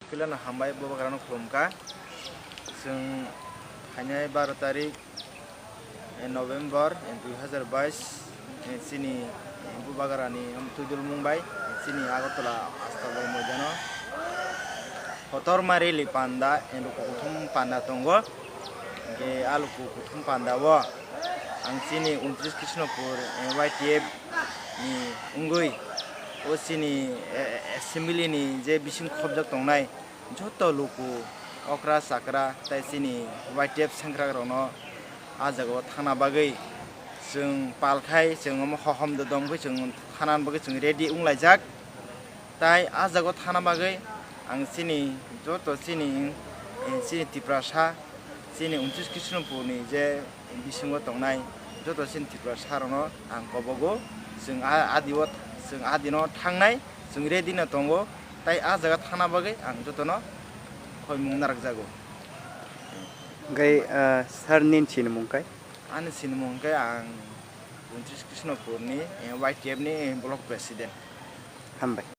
फिलानो हामबाय बबागारानो खुलुमका जों हायनाय 12 तारिख नभेम्बर 2022 सिनि बबागारानि तुदुल मुंबाई सिनि आगरतला आस्ताबल मयदानो हतर मारि लिपान्दा एन्दुको कुथुम पान्दा तंगो के आलुको कुथुम पान्दा वो आं सिनि 29 कृष्णपुर YTF नि उंगुई o sini assembly ni je bising khobjak tongnai joto luku okra sakra tai sini YTF sangra rono ajago thana bagui जों पालखाय जों हहम दम जों थानान bagui जों रेडी उंलाइजाक ताइ आजागो थाना bagui आं सिनि joto sini तिप्रासा सिनि 29 कृष्णपुरनि जे बिसिंगो तंनाय joto sini तिप्रासा रोनो आं कबगो जों आदिव जों आदिनो थांनाय जों रेडीनो दंगो ताइ आ जायगा थाना बागै आं जतनो खय मुं नारक जागो गै सार निनसिन मुंखाय आनि सिन मुंखाय आं 29 कृष्णपुरनि YTF नि ब्लक प्रेसिडेन्ट हामबाय।